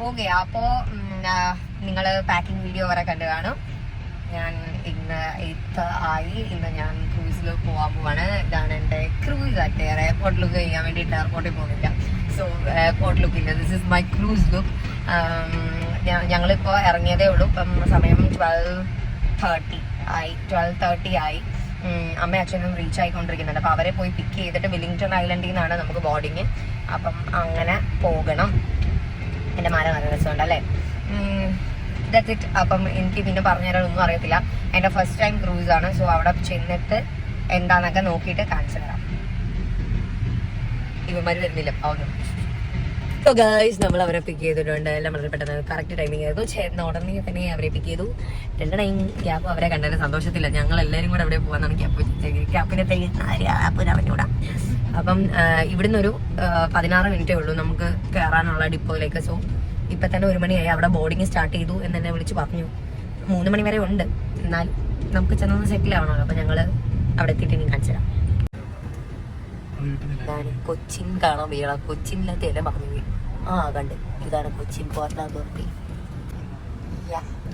Okay, അപ്പോൾ നിങ്ങൾ packing video വരെ കണ്ടു കാണും. ഞാൻ ഇന്ന് 8th ആയി. ഇന്ന് ഞാൻ ക്രൂസിൽ പോകാൻ പോവാണ്. ഇതാണ് എൻ്റെ ക്രൂസ് അറ്റയർ. എയർപോർട്ട് ലുക്ക് ചെയ്യാൻ വേണ്ടിയിട്ട് എയർപോർട്ടിൽ പോകുന്നില്ല. സോ എയർപോർട്ട് ലുക്ക് ഇല്ല. This is my cruise look. ഞങ്ങളിപ്പോൾ ഇറങ്ങിയതേ ഉള്ളൂ. ഇപ്പം സമയം 12:30 ആയി. അമ്മ അച്ഛനും റീച്ച് ആയിക്കൊണ്ടിരിക്കുന്നുണ്ട്. അപ്പോൾ അവരെ പോയി പിക്ക് ചെയ്തിട്ട് വെല്ലിംഗ്ടൺ ഐലൻഡിൽ നിന്നാണ് നമുക്ക് ബോർഡിങ്. അപ്പം അങ്ങനെ പോകണം. എൻ്റെ മരം നല്ല രസമുണ്ട് അല്ലേ? That's it. അപ്പം എനിക്ക് പിന്നെ പറഞ്ഞുതരാനൊന്നും അറിയത്തില്ല. എൻ്റെ ഫസ്റ്റ് ടൈം ക്രൂസാണ്. സോ അവിടെ ചെന്നിട്ട് എന്താണെന്നൊക്കെ നോക്കിയിട്ട് കാണിച്ചു തരാം. ഇവന്മാർ വരുന്നില്ല. സോ ഗൈസ്, നമ്മൾ അവരെ പിക്ക് ചെയ്തിട്ടുണ്ട്. എല്ലാം വളരെ പെട്ടെന്ന് കറക്റ്റ് ടൈമിംഗ് ആയിരുന്നു. ചേർന്ന ഉടനെ തന്നെ അവരെ പിക്ക് ചെയ്തു. 2 ടൈം ക്യാപ്പ് അവരെ കണ്ടതിന് സന്തോഷത്തില്ല. ഞങ്ങൾ എല്ലാവരും കൂടെ അവിടെ പോകാന്നാണ് ക്യാപ്പിനെ അവനൂടാ. അപ്പം ഇവിടുന്ന് ഒരു 16 മിനിറ്റേ ഉള്ളൂ നമുക്ക് കയറാനുള്ള ഡിപ്പോയിലേക്ക്. സോ ഇപ്പം തന്നെ 1 മണിയായി. അവിടെ ബോർഡിങ് സ്റ്റാർട്ട് ചെയ്തു എന്ന് എന്നെ വിളിച്ച് പറഞ്ഞു. 3 മണി വരെ ഉണ്ട്. എന്നാലും നമുക്ക് ചെന്നൊന്ന് സെറ്റിൽ ആവണമല്ലോ. അപ്പം ഞങ്ങൾ അവിടെ എത്തിയിട്ട് ഇനി കാണിച്ചു തരാം. ഇതാണ് കൊച്ചിൻ കാണാൻ വീഴ. കൊച്ചിനിലത്തെ എല്ലാം പറഞ്ഞു കണ്ട്. ഇതാണ് കൊച്ചിൻ പോർട്ട് അതോറിറ്റി.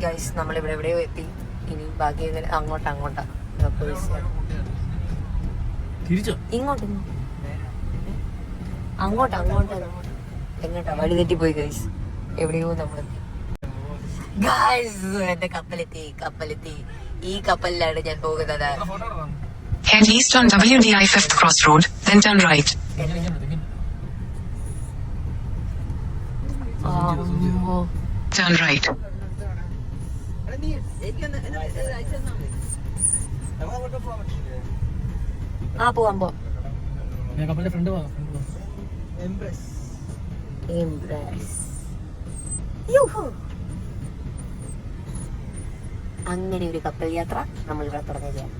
ഗൈസ്, നമ്മളിവിടെ എവിടെയോ എത്തി. ഇനി ബാക്കി അങ്ങോട്ടാ ഇങ്ങോട്ടാ എങ്ങോട്ടാ വഴി തെറ്റിപ്പോയി ഗൈസ്. എവിടെയോ നമ്മളെത്തി. ഗൈസ്, എന്റെ കപ്പലെത്തി. ഈ കപ്പലിലാണ് ഞാൻ പോകുന്നത്. Head east on WDI 5th Cross Road, then turn right. Turn right. പോവാം. അങ്ങനെ ഒരു കപ്പൽ യാത്ര നമ്മൾ ഇവിടെ തുടങ്ങുകയാണ്.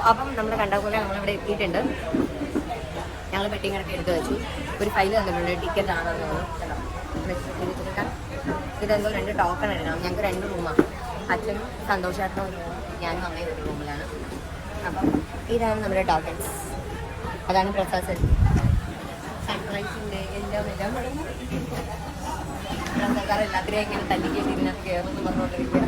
അപ്പം നമ്മൾ കണ്ട പോലെ നമ്മളിവിടെ എത്തിയിട്ടുണ്ട്. ഞങ്ങൾ പെട്ടിങ് കണക്ക് എടുത്ത് വെച്ചു. ഒരു ഫയൽ തന്നിട്ടുണ്ട്. ടിക്കറ്റ് ആണെന്ന് തോന്നുന്നു. ഇതെന്തോ 2 ടോക്കൺ എടുക്കണം. ഞങ്ങൾക്ക് 2 റൂമാണ്. അച്ഛനും സന്തോഷായിട്ടും ഞാനും അമ്മയും ഒരു റൂമിലാണ്. അപ്പം ഇതാണ് നമ്മുടെ ടോക്കൺസ്. അതാണ് പ്രസാദ്. സൺറൈസിൻ്റെ എല്ലാം സർക്കാർ എല്ലാത്തിനെയും ഇങ്ങനെ തല്ലിക്കേണ്ടി ഇതിനകത്ത് കയറുമെന്ന് പറഞ്ഞുകൊണ്ടിരിക്കുക.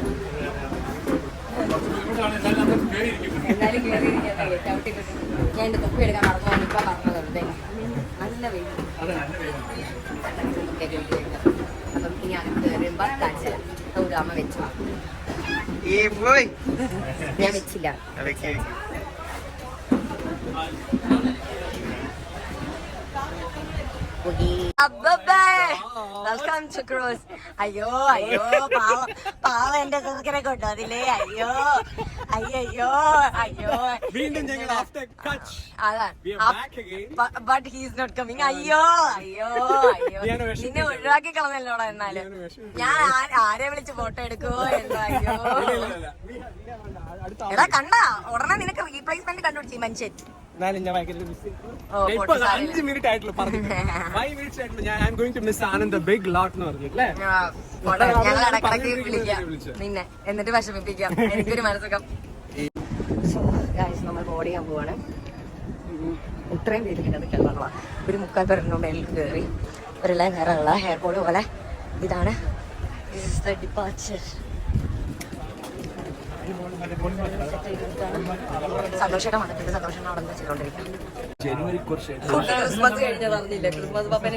എന്തായാലും കയറിയിരിക്കാൻ ചവിട്ടിട്ട് ഞാൻ എൻ്റെ തൊപ്പി എടുക്കാൻ നടന്നു. ഇപ്പം പറഞ്ഞത് നല്ല വെയിൽ. അപ്പം ഇനി അകത്ത് കയറുമ്പോൾ കാണിച്ചു തരാം. അമ്മ വെച്ചു. ഞാൻ വെച്ചില്ല. Welcome to cruise. അയ്യോ പാവ എന്റെ സുഹൃത്തിനെ കൊണ്ടുവന്നില്ലേ. അയ്യോ വീണ്ടും ഞങ്ങൾ ബട്ട് ഹീസ് നോട്ട് കമ്മിങ്. അയ്യോ നിന്നെ ഒഴിവാക്കി കളഞ്ഞല്ലോടാ. എന്നാലും ഞാൻ ആരെ വിളിച്ച് ഫോട്ടോ എടുക്കുവോ എന്തോ. അയ്യോ എടാ, കണ്ടാ ഉടനെ നിനക്ക് റീപ്ലേസ്മെന്റ് കണ്ടുപിടിച്ചു മനുഷ്യൻ. 5 മിനിറ്റ് ആയിട്ടുള്ളൂ പറഞ്ഞു. 5 മിനിറ്റ്സ് ആയിട്ടുള്ളൂ. ഞാൻ I am going to miss Anand big lot എന്ന് പറഞ്ഞില്ലേ. ഞങ്ങൾ ഇടക്കിടക്ക് വിളിക്കാം നിന്നെ, എന്നിട്ട് വിഷമിപ്പിക്കാം. എനിക്കൊരു മനസ്സുഖം. നമ്മൾ ബോർഡ് ചെയ്യാൻ പോവാണ്. ഇത്രയും പേരിക്കുന്നത് കിടന്നുള്ള ഒരു 3/4 പേരുടെ മേലിൽ കയറി. ഒരെല്ലാം കയറാനുള്ള എയർപോർട്ട് പോലെ. ഇതാണ് ഡിപ്പാച്ചർ. സന്തോഷം വന്നിട്ടുണ്ട്. സന്തോഷം അവിടെ ചെയ്തോണ്ടിരിക്കാം. ക്രിസ്മസ് കഴിഞ്ഞതറിഞ്ഞില്ല. ക്രിസ്മസ് പപ്പനെ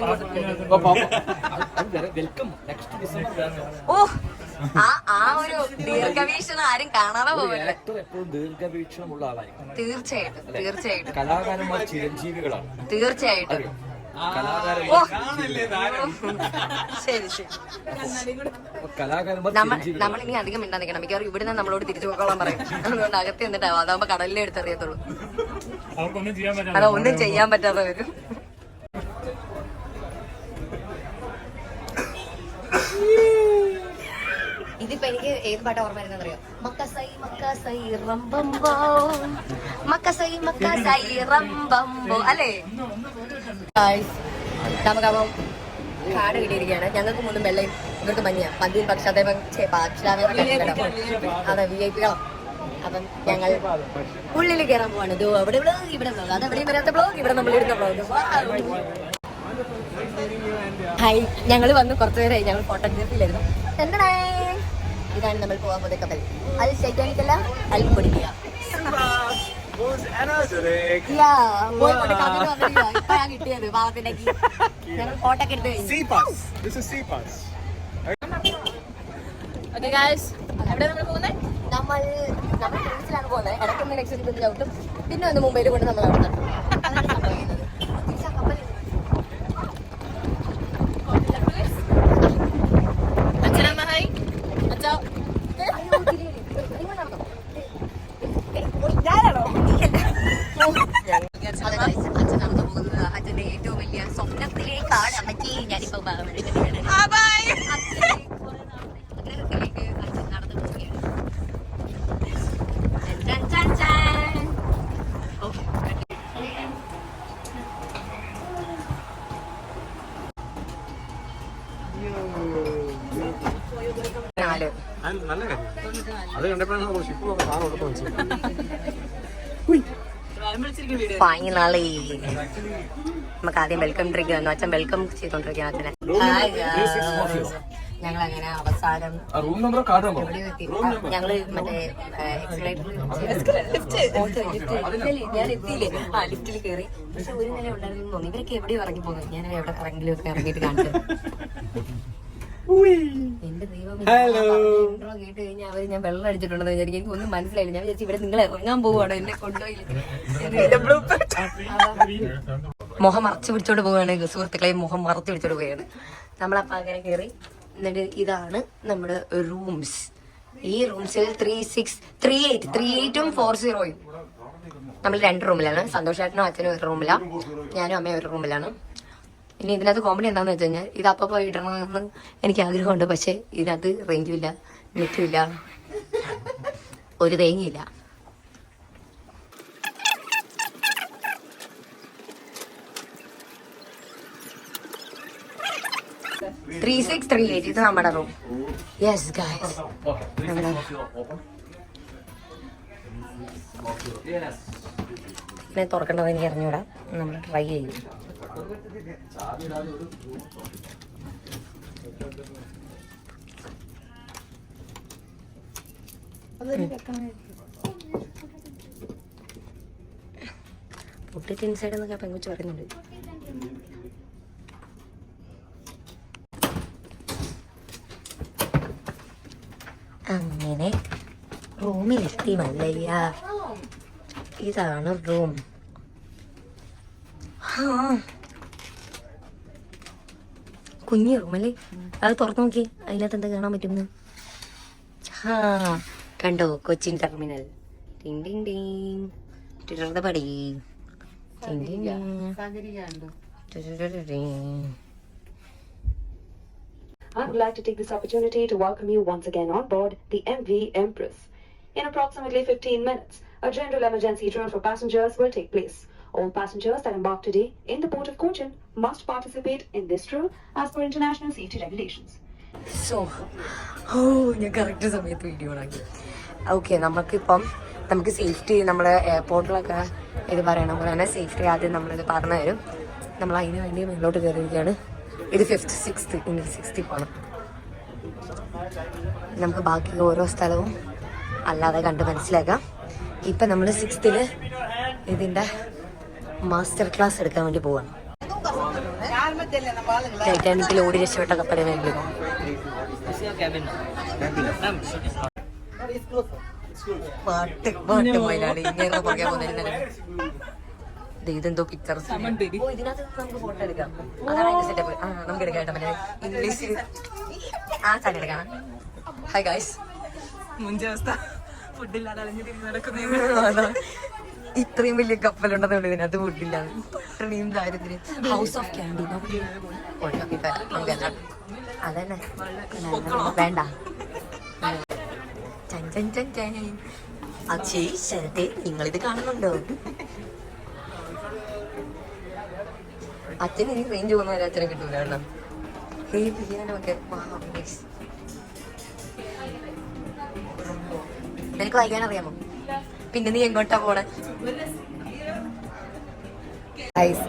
ആ ഒരു ദീർഘവീക്ഷണം ആരും കാണാതെ പോകില്ല. ദീർഘവീക്ഷണമുള്ള ആളായി. തീർച്ചയായിട്ടും കലാകാരന്മാർ ചിരഞ്ജീവികളാണ്. തീർച്ചയായിട്ടും. നമ്മളിനി അധികം മിണ്ടാൻ നിൽക്കണം. മിക്കവാറും ഇവിടുന്ന് നമ്മളോട് തിരിച്ചു പോക്കോളാൻ പറയും. അതുകൊണ്ട് അകത്ത് എന്നിട്ടാവും. അതാകുമ്പോ കടലിലെ എടുത്തറിയത്തുള്ളൂ. അതൊന്നും ചെയ്യാൻ പറ്റാതെ വരും. ഇതിപ്പോ എനിക്ക് ഏത് പാട്ടാ ഓർമ്മ വരുന്നറിയോ? മക്കസൈ റംബംബോ, മക്കസൈ റംബംബോ അല്ലേ? നമുക്കപ്പം കാട് കിട്ടിയിരിക്കുകയാണ്. ഞങ്ങൾക്ക് 3 വെള്ളയും ഇവർക്ക് മഞ്ഞ. മദ്യം പക്ഷാതെ അതെ VIP കളാ. അപ്പം ഞങ്ങൾ ഉള്ളിൽ കയറാൻ പോവാണ്. ഇത് അവിടെ വ്ളോഗ്, ഇവിടെ വ്ളോഗ്, അത് എവിടെയും വരാത്ത വ്ളോഗ്, ഇവിടെ നമ്മൾ ഇടുന്ന വ്ളോഗ്. ഹായ്, ഞങ്ങൾ വന്ന് കുറച്ചു നേരമായി. ഞങ്ങൾ ഫോട്ടോഗ്രാഫിയിലായിരുന്നു. എന്താ ഇതാണ് നമ്മൾ പോകാൻ പോകുന്ന കപ്പൽ. അത് ടൈറ്റാനിക് അല്ല, അൽ കൊടുക്കുക. കിട്ടിയത് പാവത്തിന്റെ ഞങ്ങൾ ഫോട്ടോ ഒക്കെ എടുത്ത് എവിടെ നമ്മൾ പോകുന്നത്? നമ്മൾ ഫ്രണ്ട്സിലാണ് പോകുന്നത്. ഇടയ്ക്കൊന്ന് ലക്ഷദ്വീപിൽ ചവിട്ടും, പിന്നെ ഒന്ന് മുംബൈയിൽ കൊണ്ട് നമ്മൾ അവിടെ തട്ടും. അതാണ് സംഭവിക്കുന്നത്. അച്ഛൻ നടന്നു പോകുന്നത് അച്ഛന്റെ ഏറ്റവും വലിയ സ്വപ്നത്തിലേക്കാണ്. അമ്മച്ചി ഞാനിപ്പോ ഫൈനലി നമുക്ക് ആദ്യം വെൽക്കം ഡ്രിങ്ക് തന്നു. അച്ഛൻ വെൽക്കം ചെയ്തോണ്ടിരിക്കുകയാണ് അച്ഛനെ. ഞങ്ങൾ അങ്ങനെ അവസാനം ഞങ്ങള് മറ്റേ ഞാൻ എത്തിയില്ലേ, ആ ലിഫ്റ്റിൽ കയറി. പക്ഷെ ഒരു നില ഉണ്ടായിരുന്നു തോന്നി. ഇവരൊക്കെ എവിടെയോ ഇറങ്ങി പോകുന്നു. ഞാൻ എവിടെ ഇറങ്ങിലും ഒക്കെ ഇറങ്ങിയിട്ട് കാണിച്ചു. എന്റെ ദൈവം, ഇൻട്രോ കേട്ട് കഴിഞ്ഞാൽ അവര് ഞാൻ വെള്ളം അടിച്ചിട്ടുണ്ടെന്ന് വിചാരിക്കും. എനിക്ക് ഒന്നും മനസ്സിലായില്ല. ഞാൻ വിചാരിച്ചു ഇവിടെ നിങ്ങൾ ഇറങ്ങാൻ പോവുകയാണ്, എന്നെ കൊണ്ടുപോയില്ല. മുഖം മറച്ചു പിടിച്ചോണ്ട് പോവുകയാണ് സുഹൃത്തുക്കളെ, മുഖം മറച്ചു പിടിച്ചോണ്ട് പോവുകയാണ്. നമ്മളപ്പോ അങ്ങനെ കയറി. എന്നിട്ട് ഇതാണ് നമ്മുടെ റൂംസ്. ഈ റൂംസിൽ 3-6-3-8-3-8-ഉം 4-0-ഉം നമ്മൾ 2 റൂമിലാണ്. സന്തോഷേട്ടനും അച്ഛനും ഒരു റൂമിലാണ്, ഞാനും അമ്മയും ഒരു റൂമിലാണ്. ഇനി ഇതിനകത്ത് കോമഡി എന്താണെന്ന് വെച്ച് കഴിഞ്ഞാൽ ഇത് അപ്പം പോയി ഇടണമെന്ന് എനിക്ക് ആഗ്രഹമുണ്ട്. പക്ഷെ ഇതിനകത്ത് റേഞ്ചും ഇല്ല, നെറ്റും ഇല്ല, ഒരു തേങ്ങയില്ല. ഇത് നമ്മുടെ റൂം. യെസ് ഗൈസ്, നമ്മുടെ ഇതിനെ തുറക്കേണ്ടത് എനിക്ക് അറിഞ്ഞൂടാ. നമ്മൾ ട്രൈ ചെയ്യും. പൊട്ടിട്ട് ഇൻസൈഡ് എന്നൊക്കെ പെങ്കുച്ച് പറയുന്നുണ്ട്. അങ്ങനെ റൂമിലെത്തി മല്ലയ്യ. ഇതാണ് റൂം. കുഞ്ഞു റൂമല്ലേ, അത് തുറന്നു നോക്കി. അതിനകത്ത് എന്താ കാണാൻ പറ്റുന്നു? കണ്ടോ, കൊച്ചിൻ ടെർമിനൽ. പടി. I would like to take this opportunity to welcome you once again on board the MV Empress. In approximately 15 minutes, a general emergency drill for passengers will take place. All passengers that embark today in the port of Cochin must participate in this drill as per international safety regulations. ഞാൻ correct സമയത്ത് video ആക്കി. Okay, നമുക്ക് safety നമ്മുടെ എയർപോർട്ടിലൊക്കെ ഇത് പറയണ പോലെ തന്നെ safety ആദ്യം നമ്മളിത് പറഞ്ഞു തരും. നമ്മൾ അതിന് വേണ്ടി മുന്നോട്ട് കയറിയിരിക്കുകയാണ്. ഇത് 5th 6th ഇനി 6th പോകണം. നമുക്ക് ബാക്കി ഓരോ സ്ഥലവും അല്ലാതെ കണ്ട് മനസ്സിലാക്കാം. ഇപ്പം നമ്മൾ 6th ഇതിൻ്റെ മാസ്റ്റർ ക്ലാസ് എടുക്കാൻ വേണ്ടി പോവാണ്. ടൈറ്റാനിക്കിൽ ഓടി രക്ഷപ്പെട്ട കപ്പലിന് വേണ്ടി പാട്ട് പോയിലാണ് ഇങ്ങനെ പറയാൻ പോകുന്നത്. ഇതെന്തോ പിക്ചർസ് ഇതിനകത്ത് നമുക്ക് ഫോട്ടോ എടുക്കാം. അതാണ് അതിന്റെ സെറ്റപ്പ്. നമുക്ക് എടുക്കാം കേട്ടോ. മറ്റേ ഇംഗ്ലീഷ് ചാനൽ എടുക്കാം. ഹായ് ഗായ്സ്, മുഞ്ചവസ്ഥ ഫുഡില്ലാതെ അലഞ്ഞു തിരിഞ്ഞ് നടക്കുന്ന ഇത്രയും വലിയ കപ്പലുണ്ടെന്നുണ്ട്. ഇതിനകത്ത് ഫുഡില്ലാതെ ഇത്രയും ദാരിദ്ര്യം. ഹൗസ് ഓഫ് ക്യാൻഡി അതന്നെ വേണ്ട. ശരത്തെ, നിങ്ങളിത് കാണുന്നുണ്ടോ? അച്ഛന് ഇനി റേഞ്ച് പോകുന്നവരെ അച്ഛനെ കിട്ടൂല. കേട്ടോ, പിയാനൊക്കെ നിനക്ക് വായിക്കാൻ അറിയാമോ? പിന്നെ നീ എങ്ങോട്ടാ പോണേ?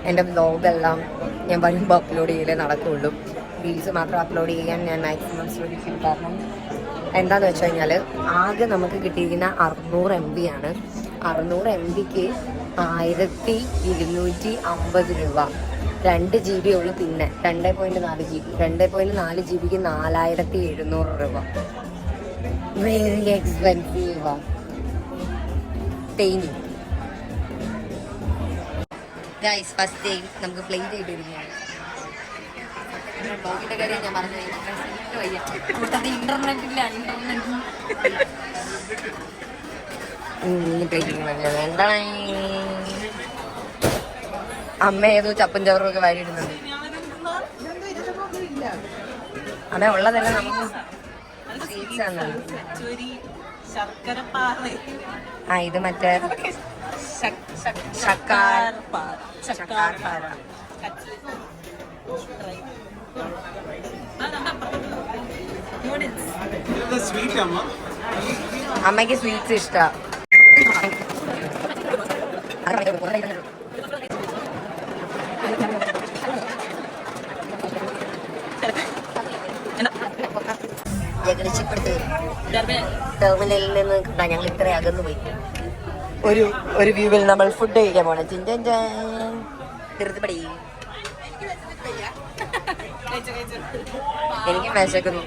എന്റെ വ്ലോഗെല്ലാം ഞാൻ വരുമ്പോൾ അപ്ലോഡ് ചെയ്യലേ നടക്കുള്ളൂ. റീൽസ് മാത്രം അപ്ലോഡ് ചെയ്യാൻ ഞാൻ മാക്സിമം ശ്രമിക്കും. കാരണം എന്താന്ന് വെച്ച് കഴിഞ്ഞാൽ ആകെ നമുക്ക് കിട്ടിയിരിക്കുന്ന 600 MB ആണ്. 600 MBക്ക് 1250 രൂപ. 2 GB ഉള്ളു. പിന്നെ 2.4 GB. 2.4 GBക്ക് 4700 രൂപ. വെരി എക്സ്പെൻസീവാ. ടൈമിങ് ഗൈസ്, ഫസ്റ്റ് ടൈം നമുക്ക് പ്ലേറ്റ് ആയിട്ടിരിക്കുകയാണ്. ബ്ലോഗിന്റെ കാര്യം ഞാൻ പറഞ്ഞു. ഇന്റർനെറ്റില്ല. എന്താണ് അമ്മ ഏതോ ചപ്പും ചോറും ഒക്കെ വാരിയിടുന്നുണ്ട്. അതെ, ഉള്ളതല്ല നമുക്ക് സ്വീറ്റ്സ് ആണ്. ആ, ഇത് മറ്റേ അമ്മയ്ക്ക് സ്വീറ്റ്സ് ഇഷ്ടാ. ടെർമിനലിൽ നിന്ന് ഞങ്ങൾ ഇത്ര അകന്നു പോയി. ഒരു വ്യൂവിൽ നമ്മൾ ഫുഡ് കഴിക്കാൻ പോണേ. ധൃതിപടി എനിക്ക് വിശക്കുന്നു.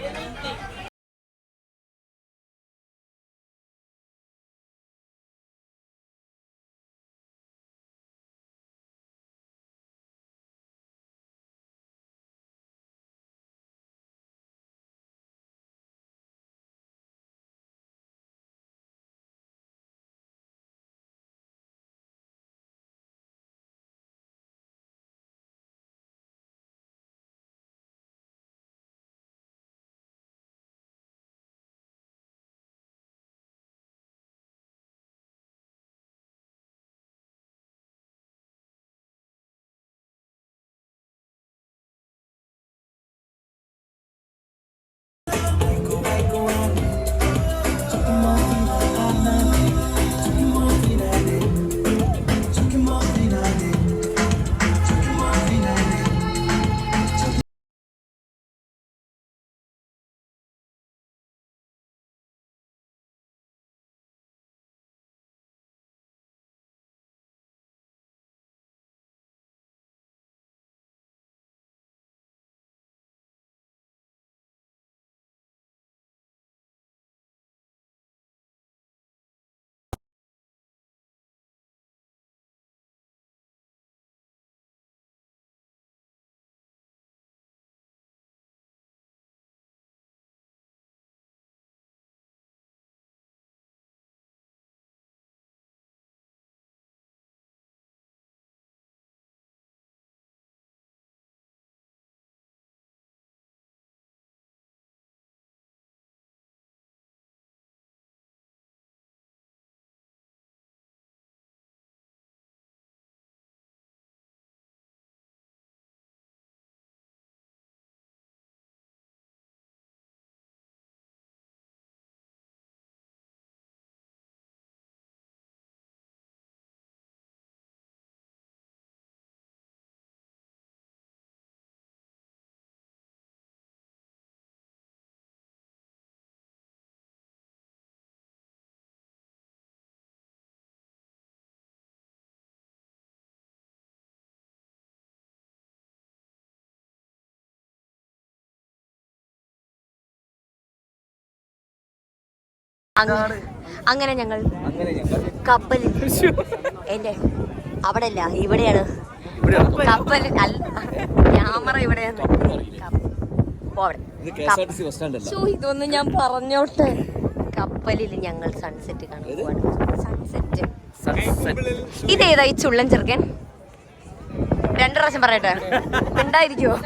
അങ്ങനെ ഞങ്ങൾ കപ്പലിൽ എന്റെ അവിടെ അല്ല ഇവിടെയാണ് കപ്പലിൽ. ക്യാമറ ഇവിടെയാണ്. ഇതൊന്നും ഞാൻ പറഞ്ഞോട്ടെ. കപ്പലിൽ ഞങ്ങൾ സൺസെറ്റ് കാണാൻ പോവാണ്. സൺസെറ്റ്. ഇതേതാ ഈ ചുള്ളൻ ചെറുക്കൻ? 2 പ്രാവശ്യം പറയട്ടെ, ഉണ്ടായിരിക്കുവോ?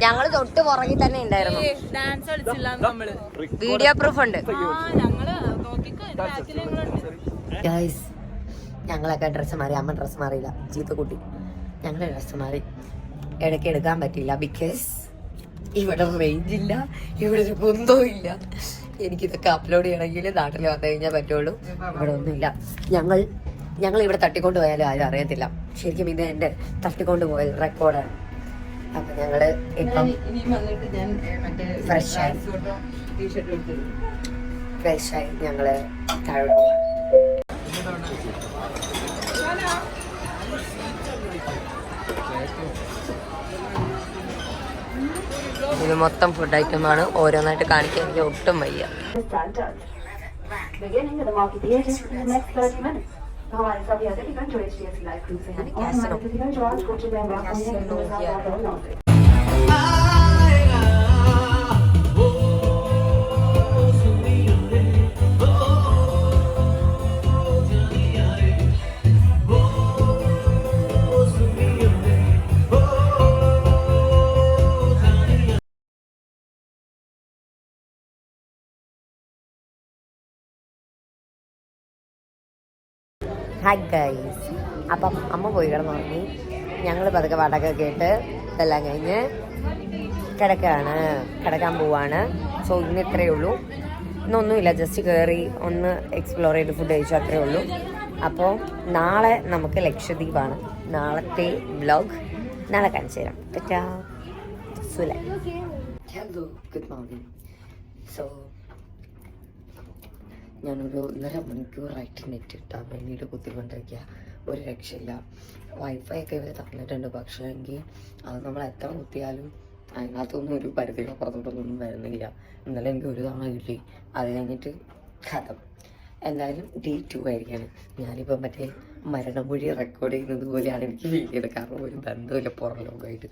ഞങ്ങള് തൊട്ട് പുറകിൽ തന്നെ ഉണ്ടായിരുന്നു. വീഡിയോ പ്രൂഫ് ഉണ്ട്. ഞങ്ങളൊക്കെ ഡ്രസ്സ് മാറി. അമ്മ ഡ്രസ്സ് മാറിയില്ല, ചീത്ത കൂട്ടി. ഞങ്ങളുടെ ഡ്രസ്സ് മാറി. ഇടയ്ക്ക് എടുക്കാൻ പറ്റിയില്ല. ബിക്കോസ് ഇവിടെ റേഞ്ച് ഇല്ല, ഇവിടെ ഒരു കുന്തവും ഇല്ല. എനിക്കിതൊക്കെ അപ്ലോഡ് ചെയ്യണമെങ്കിൽ നാട്ടിൽ വന്നു കഴിഞ്ഞാൽ പറ്റുള്ളൂ. ഇവിടെ ഒന്നുമില്ല. ഞങ്ങൾ ഇവിടെ തട്ടിക്കൊണ്ട് പോയാലും ആരും അറിയത്തില്ല. ശരിക്കും ഇത് എൻ്റെ തട്ടിക്കൊണ്ട് പോയത് റെക്കോർഡാണ്. അപ്പൊ ഞങ്ങള് ഇപ്പം ഫ്രഷായി ഞങ്ങള് താഴോട്ട് പോകാം. ഇത് മൊത്തം ഫുഡ് ഐറ്റമാണ്. ഓരോന്നായിട്ട് കാണിക്കാൻ എനിക്ക് ഒട്ടും വയ്യ. Beginning with the market theatre in the next 30 minutes. हमारे सभी अतिथिगण जो HDFC लाइफ ग्रुप से हैं और हमारे अतिथिगण जो आज कोचिंग में बात करने के लिए ഹായ് ഗൈസ്. അപ്പം അമ്മ പോയി കിടന്നുറങ്ങി. ഞങ്ങൾ പതുക്കെ പാട്ടൊക്കെ കേട്ട് ഇതെല്ലാം കഴിഞ്ഞ് കിടക്കാൻ പോവാണ്. സോ ഇന്ന് ഇത്രയേ ഉള്ളൂ. ഇന്നൊന്നുമില്ല, ജസ്റ്റ് കയറി ഒന്ന് എക്സ്പ്ലോർ ചെയ്ത് ഫുഡ് കഴിച്ചു, അത്രയേ ഉള്ളൂ. അപ്പോൾ നാളെ നമുക്ക് ലക്ഷദ്വീപാണ്. നാളത്തെ വ്ലോഗ് നാളെ കാണിച്ചു തരാം. Hello, good morning. സോ ഞാനൊരു 1.5 മണിക്കൂറായിട്ട് നെറ്റ് കിട്ടാൻ വേണ്ടിയിട്ട് കുത്തിക്കൊണ്ടിരിക്കുക. ഒരു രക്ഷയില്ല. വൈഫൈ ഒക്കെ ഇവർ തന്നിട്ടുണ്ട്, പക്ഷേ എങ്കിൽ അത് നമ്മൾ എത്ര കുത്തിയാലും അതിനകത്തൊന്നും ഒരു പരിധിയുടെ പുറത്തോട്ടൊന്നും വരുന്നില്ല. ഇന്നലെ എനിക്ക് ഒരു തവണ കിട്ടി, അത് കഴിഞ്ഞിട്ട് കഥം. എന്തായാലും Day 2 ആയിരിക്കാണ്. ഞാനിപ്പോൾ മറ്റേ മരണമൊഴി റെക്കോർഡ് ചെയ്യുന്നത് പോലെയാണ് എനിക്ക് ഫീൽ ചെയ്തത്. കാരണം ഒരു ബന്ധമില്ല പുറം ലോകമായിട്ട്.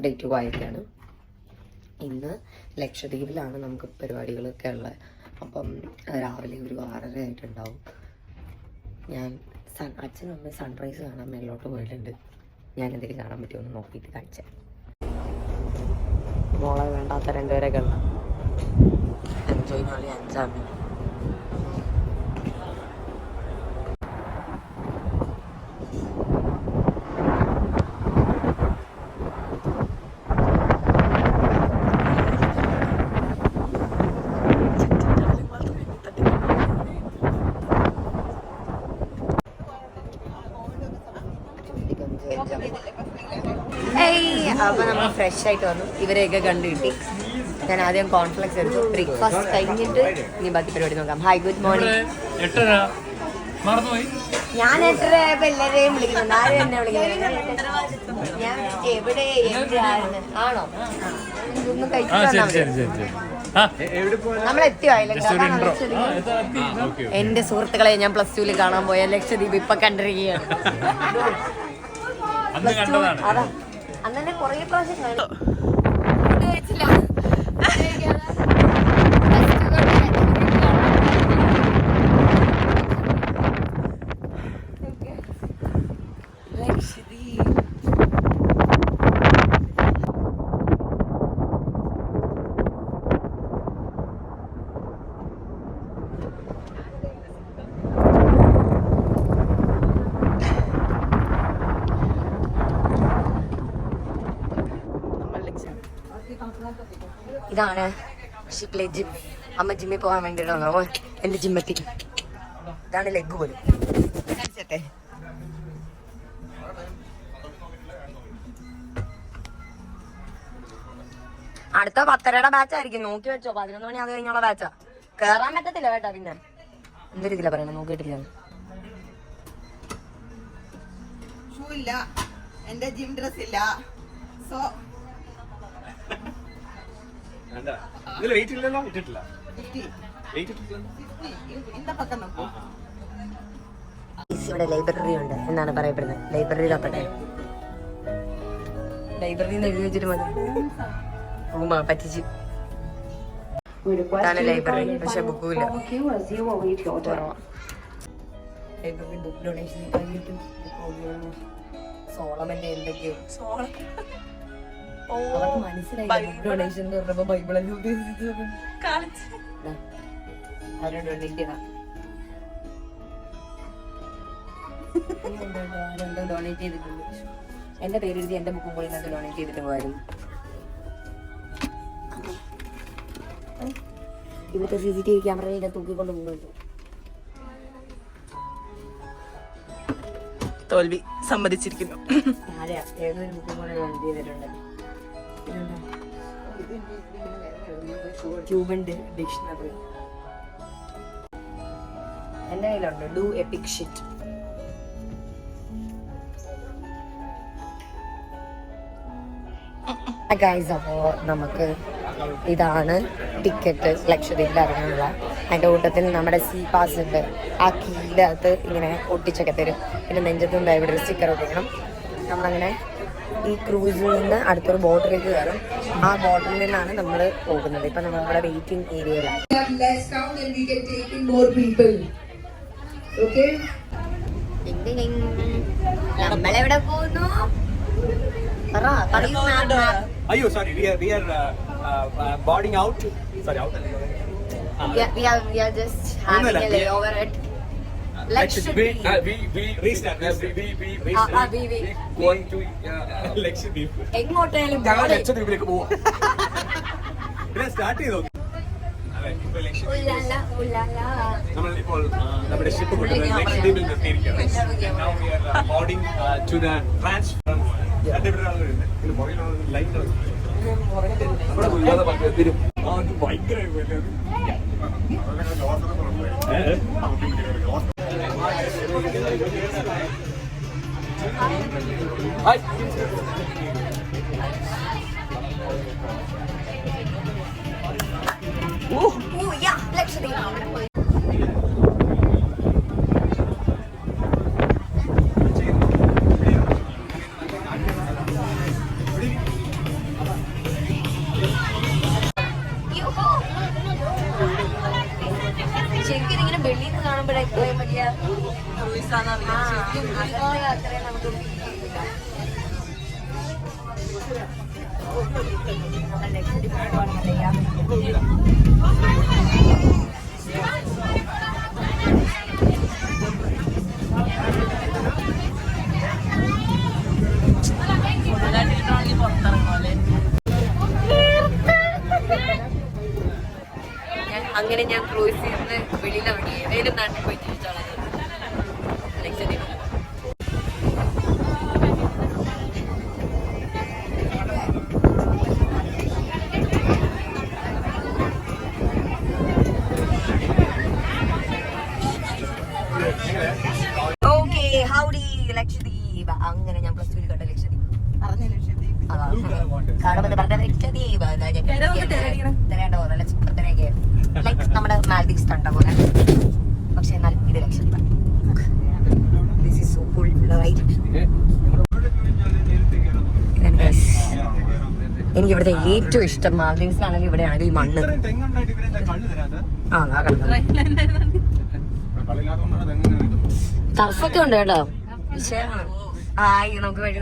Day 2 ആയിരിക്കാണ്. ഇന്ന് ലക്ഷദ്വീപിലാണ് നമുക്ക് പരിപാടികളൊക്കെ ഉള്ളത്. അപ്പം രാവിലെ ഒരു 6:30 ആയിട്ടുണ്ടാവും. ഞാൻ അച്ഛനും അമ്മ സൺറൈസ് കാണാൻ മേലോട്ട് പോയിട്ടുണ്ട്. ഞാൻ എന്തെങ്കിലും കാണാൻ പറ്റുമെന്ന് നോക്കിയിട്ട് കാണിച്ചേ. മോളെ വേണ്ടാത്ത രണ്ടുപേരെ കണ്ട എൻജോയ്നോളി 5 അപ്പോൾ നമ്മൾ ഫ്രഷ് ആയിട്ട് വന്നു. ഇവരെയൊക്കെ കണ്ടു കിട്ടി. ഞാൻ ആദ്യം കോൺഫ്ലെക്സ് എടുത്തു. ബ്രേക്ക്ഫാസ്റ്റ് കഴിഞ്ഞിട്ട് ഇനി ബാക്കി പരിപാടി നോക്കാം. Hi, good morning. ഞാൻ 8:30 ആയപ്പോൾ എല്ലാവരെയും വിളിക്കുന്നുണ്ട്. ആരും എന്നെ വിളിക്കുന്നുണ്ട്. ഞാൻ എവിടെ എവിടെയാണ് ആണോ ഒന്നും കഴിച്ചിട്ട് നമ്മളെത്തിയോ? എന്റെ സുഹൃത്തുക്കളെ ഞാൻ +2 കാണാൻ പോയ ലക്ഷദ്വീപ് ഇപ്പൊ കണ്ടിരിക്കുകയാണ്. അതാ അന്നെ കൊറേ പ്രാവശ്യം കാണും. ഇതാണ് ഷിപ്പിലെ ജിം. അമ്മ ജിമ്മിൽ പോകാൻ വേണ്ടിയിട്ടാണോ എന്റെ ജിമ്മെത്തി. ഇതാണ് ലെഗ് പോലും. അടുത്ത 10:30 ബാച്ച് ആയിരിക്കും. നോക്കി വെച്ചോ, 11 മണി അത് കഴിഞ്ഞുള്ള ബാച്ചാ. കേറാൻ പറ്റത്തില്ല കേട്ടാ. പിന്നെ എന്തൊരു ഇതില പറയണ, നോക്കിയിട്ടില്ല. ഷൂ ഇല്ല, എന്റെ ജിം ഡ്രസ് ഇല്ല. സോ ഇവിടെ ലൈബ്രറി ഉണ്ട് എന്നാണ് പറയപ്പെടുന്നത്. ലൈബ്രറി തപ്പട്ടെ. ലൈബ്രറി എഴുതി വെച്ചിട്ട് മതി. റൂമാ പറ്റിച്ച്. ഇതാണ് ലൈബ്രറി, പക്ഷെ ബുക്കുമില്ല. ലൈബ്രറി ബുക്ക് ഡൊണേഷൻ കഴിഞ്ഞിട്ട് സോളമന്റെ എന്തൊക്കെയോ അവർക്ക് മനസ്സിലായി. ബുക്ക് ഡൊണേഷൻ എന്ന് പറഞ്ഞപ്പോ ബൈബിളെല്ലാം ഉദ്ദേശിച്ചത് അവരെ ഡൊണേറ്റ് ചെയ്താ രണ്ടോ ഡൊണേറ്റ് ചെയ്തിട്ടുണ്ട്. എന്റെ പേരെഴുതി എന്റെ ബുക്കും കൂടി ഡൊണേറ്റ് ചെയ്തിട്ട് പോയാലും ഇവിടുത്തെ CCTV ക്യാമറയുടെ തൂക്കിക്കൊണ്ട് പോകുന്നുണ്ട്. തോൽവി സമ്മതിച്ചിരിക്കുന്നു. ആരെയാ ഏതൊരു ബുക്കും കൂടെ വണ്ടി ചെയ്തിട്ടുണ്ട്. ക്യൂബൻ ഡിക്ഷണറി എന്റെ കയ്യിലുണ്ട്. Do EPIC shit. ഗൈസ്, അപ്പോ നമുക്ക് ഇതാണ് ടിക്കറ്റ് ലക്ഷദ്വീപിൽ ഇറങ്ങാനുള്ള. അതിൻ്റെ കൂട്ടത്തിൽ നമ്മുടെ സീ പാസ് ഉണ്ട്. ആ കീയുടെ അകത്ത് ഇങ്ങനെ ഒട്ടിച്ചൊക്കെ തരും. പിന്നെ നെഞ്ചത്തുണ്ട് ഇവിടെ ഒരു സ്റ്റിക്കർ ഒട്ടിക്കണം. നമ്മളങ്ങനെ ഈ ക്രൂസിൽ നിന്ന് അടുത്തൊരു ബോട്ടിലേക്ക് കയറും. ആ ബോട്ടിൽ നിന്നാണ് നമ്മൾ പോകുന്നത്. ഇപ്പം നമ്മുടെ വെയിറ്റിംഗ് ഏരിയയിലാണ്. നമ്മളെവിടെ പോകുന്നു? അയ്യോ sorry we are boarding out. Sorry, out. We are just having a layover at Lakshadweep. We restart. We going to Lakshadweep. എങ്ങോട്ടായാലും ഞങ്ങൾ ലക്ഷദ്വീപിലേക്ക് പോവാം. പിന്നെ സ്റ്റാർട്ട് ചെയ്തോ. നമ്മളിപ്പോൾ നമ്മുടെ ഷിപ്പ് ലക്ഷദ്വീപിൽ നിർത്തിയിരിക്കുകയാണ്. Now we are boarding to the transfer. ശരിക്കും ഇങ്ങനെ വെളിയിൽ നിന്ന് കാണുമ്പോഴേ ഇത്രയും വലിയ അത്രയും നമുക്ക് അങ്ങനെ ഞാൻ ക്രൂസിൽ നിന്ന് വെളിയിലിറങ്ങി ഏതെങ്കിലും നാട്ടിൽ പോയി തിരിച്ചോളാം. Okay, howdy Lakshadweep. അങ്ങനെ ഞാൻ +2 കണ്ട ലക്ഷദ്വീപ്. കാണുമ്പോൾ പറഞ്ഞ ലക്ഷദ്വീപ് തരേണ്ട പോലെ ലൈക്ക് നമ്മുടെ മാൽദീവ്സ് കണ്ട പോലെ. പക്ഷെ എന്നാൽ ഇത് Lakshadweep. This is so cool right. എനിക്ക് ഇവിടുത്തെ ഏറ്റവും ഇഷ്ടം മാൽദീവ്സിലാണെങ്കിൽ ഇവിടെയാണെങ്കിൽ ഈ മണ്ണ്. ടർഫൊക്കെ ഉണ്ട് കേട്ടോ. നമുക്ക് വഴി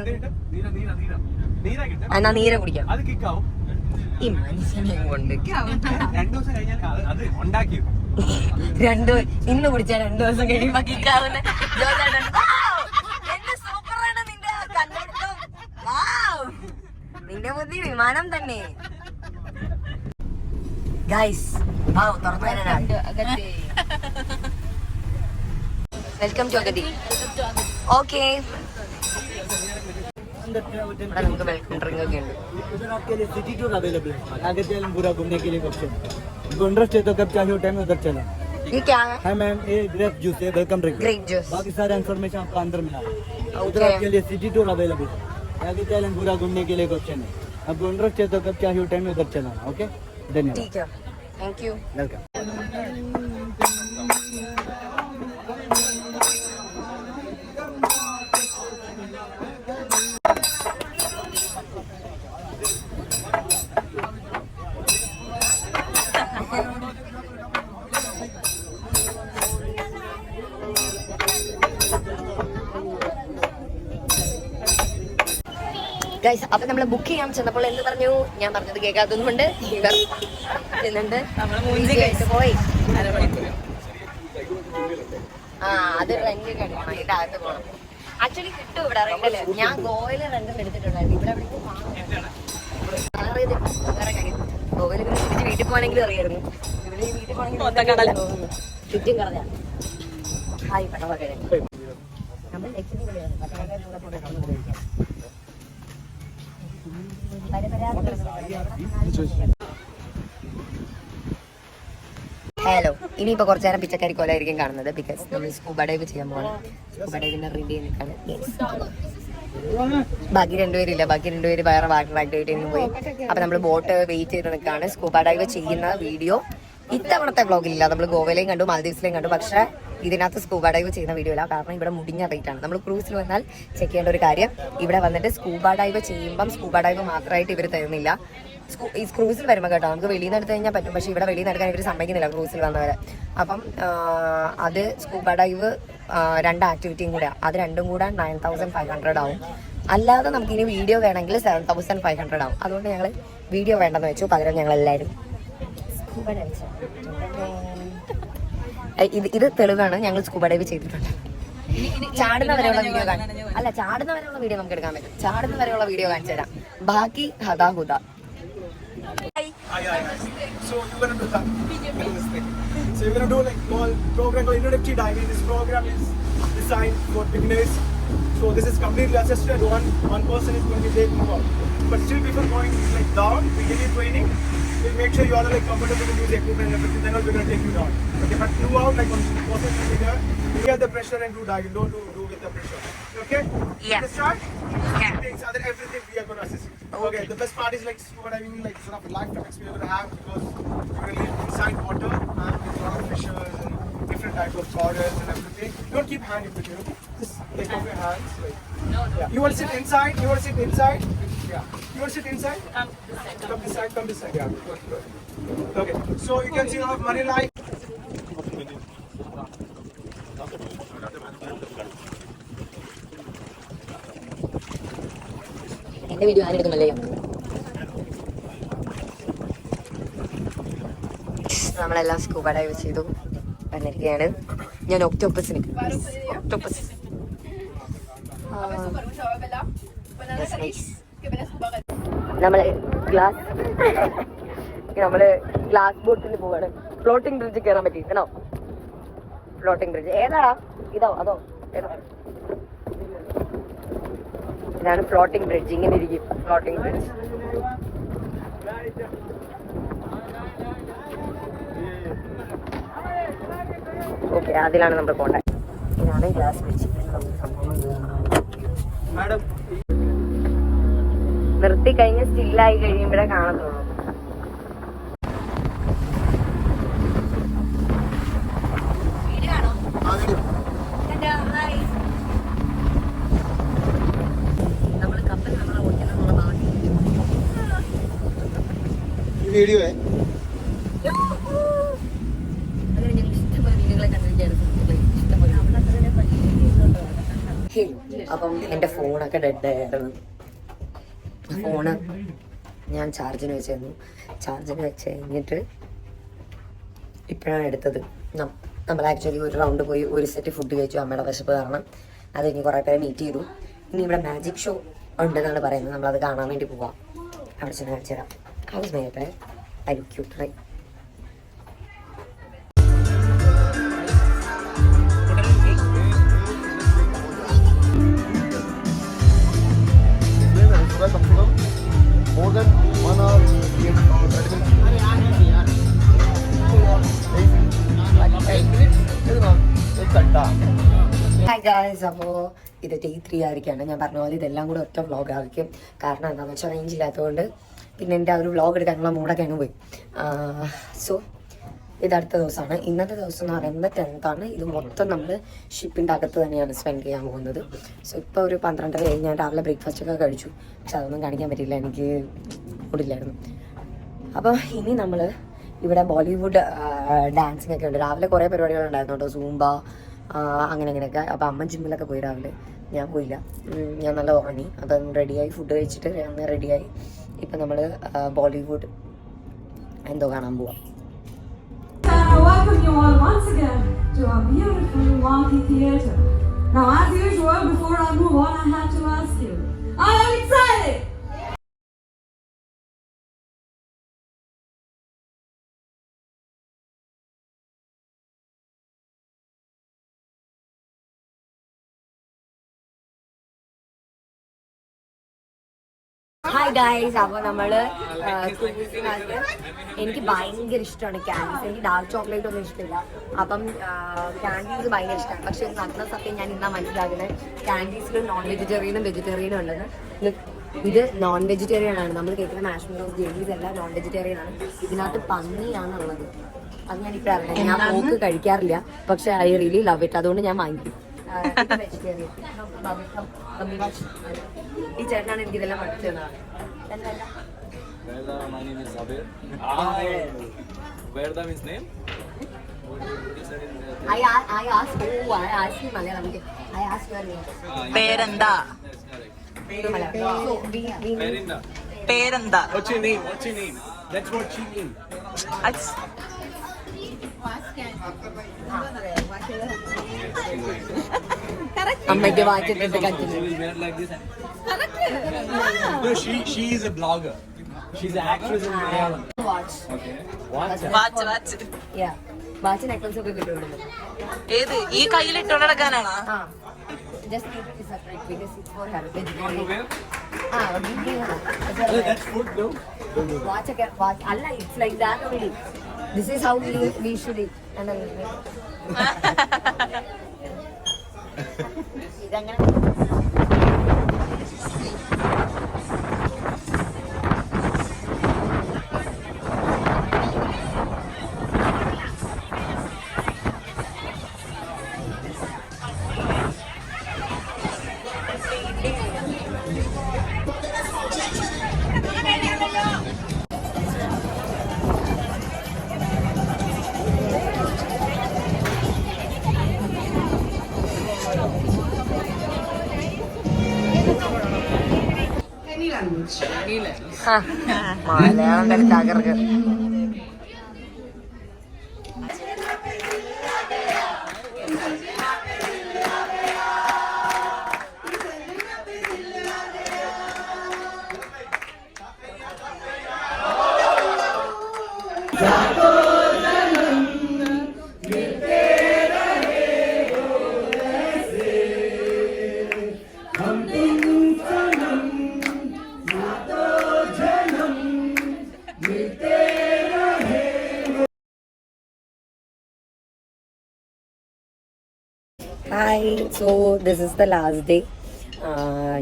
എന്നാ നീര കുടിക്കാം. ഈ മനുഷ്യനെ കൊണ്ട് ഇന്ന് കുടിച്ചാൽ 2 ദിവസം കഴിയുമ്പോ കിക്കാവുന്ന സൂപ്പറാണ് നിന്റെ കണ്ടുപിടുത്തം. നിന്റെ ബുദ്ധി വിമാനം തന്നെ. ഗൈസ് തുറന്നു തരാനാണ്. വെൽക്കം ടു അഗതി. ഓക്കെ, നമുക്ക് വെൽക്കം ഡ്രിങ്ക് ഒക്കെ ഉണ്ട്. उधर आपके लिए सिटी टूर अवेलेबल है. आगे चलें पूरा घूमने के लिए ऑप्शन. इंटरेस्ट है तो कब चाहिए टाइम उधर चलें. ये क्या है? है मैम, ये ग्रेप जूस है, वेलकम ड्रिंक. Grape juice. बाकी सारा इन्फॉर्मेशन आपका अंदर मिला है. उधर Okay. आपके लिए सिटी टूर अवेलेबल है. आगे चलें पूरा घूमने के लिए ऑप्शन है. आपको इंटरेस्ट है तो कब चाहिए टाइम उधर चलाना. ओके, धन्यवाद. ठीक है, थैंक यू. वेलकम. ഗൈസ്, അപ്പൊ നമ്മള് ബുക്ക് ചെയ്യാൻ ചെന്നപ്പോൾ എന്ത് പറഞ്ഞു? ഞാൻ പറഞ്ഞത് കേൾക്കാത്തതുകൊണ്ട് പോയി. അത് റെന്റ് കഴിക്കണം. ഇതിന്റെ അകത്ത് പോകണം. ആക്ച്വലി കിട്ടും ഇവിടെ റെന്റില്. ഞാൻ ഗോവയില് റെന്റിൽ എടുത്തിട്ടുണ്ടായിരുന്നു. ഇവിടെ വേറെ കാര്യം ഗോവയിൽ പിന്നെ തിരിച്ച് വീട്ടിൽ പോകണമെങ്കിലും അറിയായിരുന്നു. ചുറ്റും കടഞ്ഞ ഹായ് പട്ടവക്കെ നമ്മൾ ഹലോ ഇനിയിപ്പോ കുറച്ചു നേരം പിച്ചക്കാരി കോലായിരിക്കും കാണുന്നത് ബിക്കോസ് നമ്മൾ സ്കൂബ ഡൈവ് ചെയ്യാൻ പോകണം. സ്കൂബ ഡൈവിന്റെ റെഡി നിൽക്കാണ്. ബാക്കി രണ്ടുപേര് വേറെ വാട്ടർ ആക്ടിവിറ്റിന് പോയി. അപ്പൊ നമ്മൾ ബോട്ട് വെയിറ്റ് ചെയ്ത് നിൽക്കാണ്. സ്കൂബ ഡൈവ് ചെയ്യുന്ന വീഡിയോ ഇത്തവണത്തെ വ്ളോഗിലില്ല. നമ്മൾ ഗോവയിലേയും കണ്ടു, മാലദ്വീപ്സിലേയും കണ്ടു. പക്ഷേ ഇതിനകത്ത് സ്കൂബ ഡൈവ് ചെയ്യുന്ന വീഡിയോ ഇല്ല. കാരണം ഇവിടെ മുടിഞ്ഞ റേറ്റ് ആണ്. നമ്മൾ ക്രൂസിൽ വന്നാൽ ചെക്ക് ചെയ്യേണ്ട ഒരു കാര്യം, ഇവിടെ വന്നിട്ട് സ്കൂബ ഡൈവ് ചെയ്യുമ്പം സ്കൂബ ഡൈവ് മാത്രമായിട്ട് ഇവർ തരുന്നില്ല. ഈ ക്രൂസിൽ വരുമ്പോൾ കേട്ടോ നമുക്ക് വെളിയിൽ നിന്ന് എടുത്ത് കഴിഞ്ഞാൽ പറ്റും. പക്ഷേ ഇവിടെ വെളിയിൽ നിന്ന് എടുക്കാൻ ഇവർ സമ്മതിക്കുന്നില്ല ക്രൂസിൽ വന്നവരെ. അപ്പം അത് സ്കൂബ ഡൈവ് 2 ആക്ടിവിറ്റിയും കൂടെ, അത് രണ്ടും കൂടെ 9500 ആവും. അല്ലാതെ നമുക്ക് ഇനി വീഡിയോ വേണമെങ്കിൽ 7500 ആവും. അതുകൊണ്ട് ഞങ്ങൾ വീഡിയോ വേണ്ടെന്ന് വെച്ചു. പകരം ഞങ്ങൾ എല്ലാവരും സ്കൂബ ഡൈവ് ഇത് തെളിവാണ്, ഞങ്ങൾ സ്കൂബ ഡൈവ് ചെയ്തിട്ടുണ്ട്. ചാടുന്ന വരെയുള്ള വീഡിയോ ചാടുന്ന വരെയുള്ള വീഡിയോ നമുക്ക് എടുക്കാൻ പറ്റും. ചാടുന്ന വരെയുള്ള വീഡിയോ കാണിച്ചു തരാം. ബാക്കി ഹദാഹുദ. So you're gonna do that. So you're gonna do like program called introductory diving. This program is designed for beginners. So this is completely assisted. One person is going to be taking involved. But still before going like down, we give you training. We'll make sure you are like comfortable to use equipment and everything. Then we're gonna take you down. Okay, but throughout like one person will be there. You get the pressure and do diving. Don't do with the pressure. Okay? Yeah. Let's start. Yeah. Things, other everything we are gonna assist you. Okay. The best part is like scuba diving, like sort of a lifetime experience you're gonna have because you're gonna live inside water and with a lot of fishes and different types of corals and everything. Don't keep hand in between. Just take off your hands. Like, yeah. You want to sit inside? You want to sit inside? Yeah. You want to sit inside? Come this side. Come this side. Yeah. Good. Okay. So you can see a lot of marine life. എന്റെ video ആരെടുക്കുന്നല്ലേ നമ്മളെല്ലാം scuba dive ചെയ്തു വന്നിരിക്കുകയാണ്. ഞാൻ ഒക്ടോപ്പസിന് നമ്മള് glass ബോട്ടിൽ പോവാണ്. Floating bridge കയറാൻ പറ്റി കേട്ടോ. ഫ്ലോട്ടിംഗ് ബ്രിഡ്ജ് ഏതാടാ? അതോ ഏതാ? ഇതാണ് ഫ്ലോട്ടിംഗ് ബ്രിഡ്ജ്. ഇങ്ങനെ ഇരിക്കും ഫ്ലോട്ടിംഗ് ബ്രിഡ്ജ്. ഓക്കെ, അതിലാണ് നമ്മൾ പോകേണ്ടത്. ഇതാണ് ഗ്ലാസ് ബ്രിഡ്ജ്. നിർത്തി കഴിഞ്ഞ് സ്റ്റില്ലായി കഴിയുമ്പോഴേ കാണത്തുള്ളൂ. വീഡിയോ അപ്പം എൻ്റെ ഫോണൊക്കെ ഡെഡ് ആയിരുന്നു. ഫോണ് ഞാൻ ചാർജിന് വെച്ചിരുന്നു. ചാർജിന് വെച്ച് കഴിഞ്ഞിട്ട് ഇപ്പോഴാണ് എടുത്തത്. നമ്മൾ ആക്ച്വലി ഒരു റൗണ്ട് പോയി ഒരു സെറ്റ് ഫുഡ് കഴിച്ചു. അമ്മയുടെ വിശപ്പ് കാരണം അത് ഇനി കുറേ പേരെ മീറ്റ് ചെയ്തു. ഇനി ഇവിടെ മാജിക് ഷോ ഉണ്ടെന്നാണ് പറയുന്നത്. നമ്മളത് കാണാൻ വേണ്ടി പോവാം. അവിടെ ചെന്ന് കാണിച്ചു തരാം. How was my hair? I look cute, right? More than 1 hour, 8 Hi guys, അപ്പോൾ ഇത് day 3 ആയിരിക്കുകയാണ്. ഞാൻ പറഞ്ഞ പോലെ ഇതെല്ലാം കൂടെ ഒറ്റ വ്ളോഗ് ആയിരിക്കും. കാരണം എന്താണെന്ന് വെച്ചാൽ റേഞ്ച് ഇല്ലാത്തതുകൊണ്ട് പിന്നെ എൻ്റെ ആ ഒരു വ്ളോഗ് എടുക്കാനുള്ള മൂടൊക്കെ അങ്ങ് പോയി. സോ ഇത് അടുത്ത ദിവസമാണ്. ഇന്നത്തെ ദിവസം എന്ന് പറയുന്നത് 10th ആണ്. ഇത് മൊത്തം നമ്മൾ ഷിപ്പിൻ്റെ അകത്ത് തന്നെയാണ് സ്പെൻഡ് ചെയ്യാൻ പോകുന്നത്. സോ ഇപ്പോൾ ഒരു 12:30 ഞാൻ രാവിലെ ബ്രേക്ക്ഫാസ്റ്റ് ഒക്കെ കഴിച്ചു. പക്ഷെ അതൊന്നും കാണിക്കാൻ പറ്റില്ല, എനിക്ക് മൂടില്ലായിരുന്നു. അപ്പോൾ ഇനി നമ്മൾ ഇവിടെ ബോളിവുഡ് ഡാൻസിങ് ഒക്കെ ഉണ്ട്. രാവിലെ കുറേ പരിപാടികളുണ്ടായിരുന്നു കേട്ടോ, സൂംബ അങ്ങനെയൊക്കെ. അപ്പോൾ അമ്മ ജിമ്മിലൊക്കെ പോയി രാവിലെ, ഞാൻ പോയില്ല. ഞാൻ നല്ല ഉറങ്ങി. അപ്പം റെഡിയായി, ഫുഡ് കഴിച്ചിട്ട് ഞാൻ റെഡിയായി. ഇപ്പം നമ്മൾ ബോളിവുഡ് എന്തോ കാണാൻ പോവാം. Welcome you all once again to our beautiful Milwaukee Theatre. Now, as usual, before I move on, I have to ask you, are you excited? Hi guys, അപ്പോൾ നമ്മള് എനിക്ക് ഭയങ്കര ഇഷ്ടമാണ് ക്യാൻഡീസ്. എനിക്ക് ഡാർക്ക് ചോക്ലേറ്റ് ഒന്നും ഇഷ്ടമില്ല. അപ്പം ക്യാൻഡീസ് ഭയങ്കര ഇഷ്ടമാണ്. പക്ഷെ ഒരു നഗ്ന സത്യം ഞാൻ ഇന്നാ മനസ്സിലാക്കുന്നത്, ക്യാൻഡീസിൽ നോൺ വെജിറ്റേറിയനും വെജിറ്റേറിയനും ഉണ്ടെന്ന്. ഇത് നോൺ വെജിറ്റേറിയൻ ആണ്. നമ്മൾ കേൾക്കുന്ന മാഷ്മെലോസ് ജെല്ലീസ് എല്ലാം നോൺ വെജിറ്റേറിയൻ ആണ്. ഇതിനകത്ത് പന്നിയാണുള്ളത്. അത് ഞാൻ ഇപ്പം അറിയാം. ഞാൻ പോക്ക് കഴിക്കാറില്ല, പക്ഷെ ഐ റിയലി ലവ് ഇറ്റ്. അതുകൊണ്ട് ഞാൻ വാങ്ങിക്കും. വെജിറ്റേറിയൻ ഈ ചേട്ടനാണ് എനിക്ക് ഇതെല്ലാം പഠിച്ചു തന്നത്. My name is Sabir. Verda means name? I asked you Malayalam. I asked your name. പേരെന്താ? So Verinda. പേരെന്താ? What's your name? What's your name? That's what she means. അമ്മയ്ക്ക് വായിച്ചിട്ട് കണ്ടില്ല. She will wear like this. No, she is a blogger. She's an actress in Malayalam. Watch watch necklace ഒക്കെ കിട്ടുമല്ലോ. ഏത് ഈ കയ്യിലിട്ട് നടക്കാനാണോ? ആ just keep it separate because it's for her. Want to wear? Ah, That's food, no? watch again. Watch. Allah, it's like that only. This is how we should eat. And then ഇതങ്ങനെ മലയാളം തകർക്ക്. Hi, so this is the last day.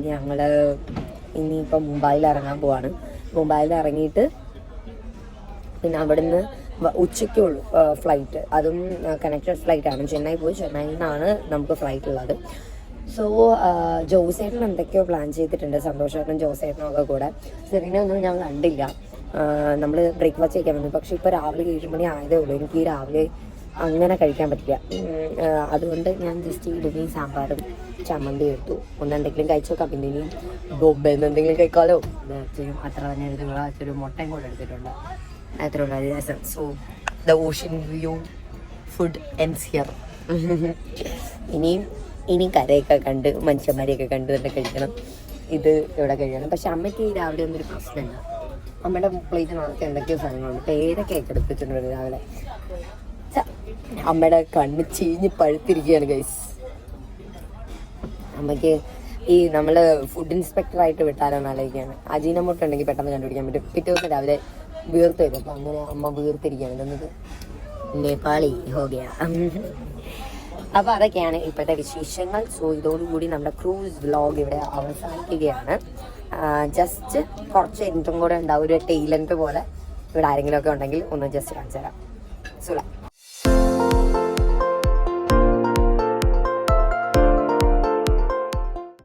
ഞങ്ങൾ ഇനിയിപ്പം മുംബൈയിൽ ഇറങ്ങാൻ പോവാണ്. മുംബൈയിൽ ഇറങ്ങിയിട്ട് പിന്നെ അവിടുന്ന് ഉച്ചയ്ക്കുള്ളൂ ഫ്ലൈറ്റ്. അതും കണക്റ്റഡ് ഫ്ലൈറ്റാണ്. ചെന്നൈ പോയി ചെന്നൈയിൽ നിന്നാണ് നമുക്ക് ഫ്ലൈറ്റ് ഉള്ളത്. സോ ജോസേട്ടൻ എന്തൊക്കെയോ പ്ലാൻ ചെയ്തിട്ടുണ്ട്, സന്തോഷേട്ടനും ജോസേട്ടനും ഒക്കെ കൂടെ. സെറീനെ ഒന്നും ഞാൻ കണ്ടില്ല. നമ്മൾ ബ്രേക്ക്ഫാസ്റ്റ് കഴിക്കാൻ വന്നു. പക്ഷെ ഇപ്പോൾ രാവിലെ 7 മണി ആയതേ ഉള്ളൂ. എനിക്ക് ഈ രാവിലെ അങ്ങനെ കഴിക്കാൻ പറ്റില്ല. അതുകൊണ്ട് ഞാൻ ജസ്റ്റ് ഇഡ്ഡലിയും സാമ്പാറും ചമ്മന്തി എടുത്തു. എന്തെങ്കിലും കഴിച്ചു നോക്കാം. പിന്നെ ഇനിയും ബൊബ്ബെന്ന് എന്തെങ്കിലും കഴിക്കാമല്ലോ ചെയ്യും. അത്ര തന്നെ എടുത്തുള്ള ഒരു മുട്ടയും കൂടെ എടുത്തിട്ടുണ്ട്. അത്ര ഉള്ള രസം. So the ocean view food ends here. ഇനിയും കരയൊക്കെ കണ്ട് മനുഷ്യന്മാരെയൊക്കെ കണ്ട് തന്നെ കഴിക്കണം. ഇത് ഇവിടെ കഴിയണം. പക്ഷെ അമ്മയ്ക്ക് ഈ രാവിലെ ഒന്നൊരു പ്രശ്നമില്ല. അമ്മയുടെ പ്ലേറ്റിനകത്ത് എന്തൊക്കെയോ സാധനങ്ങളുണ്ട്. പേരൊക്കെ എടുപ്പിച്ചിട്ടുണ്ട് രാവിലെ. അമ്മയുടെ കണ്ണ് ചീഞ്ഞ് പഴുത്തിരിക്കുകയാണ് ഗൈസ്. അമ്മയ്ക്ക് ഈ നമ്മൾ ഫുഡ് ഇൻസ്പെക്ടറായിട്ട് വിട്ടാലോ എന്നാലോചിക്കുകയാണ്. അജീനമോട്ട ഉണ്ടെങ്കിൽ പെട്ടെന്ന് കണ്ടുപിടിക്കാൻ പറ്റും. പിറ്റേ ദിവസം രാവിലെ വീർത്ത് വരും. അപ്പം അങ്ങനെ അമ്മ വീർത്തിരിക്കുകയാണ്. ഇതൊന്നത് നേപ്പാളി ഹോഗയ. അപ്പോൾ അതൊക്കെയാണ് ഇപ്പോഴത്തെ വിശേഷങ്ങൾ. സോ ഇതോടുകൂടി നമ്മുടെ ക്രൂസ് വ്ലോഗ് ഇവിടെ അവസാനിക്കുകയാണ്. ജസ്റ്റ് കുറച്ച് എനിക്കും കൂടെ ഉണ്ടാവും ഒരു ടെയിലൻറ്റ് പോലെ. ഇവിടെ ആരെങ്കിലുമൊക്കെ ഉണ്ടെങ്കിൽ ഒന്ന് ജസ്റ്റ് കാണിച്ചു തരാം. സുല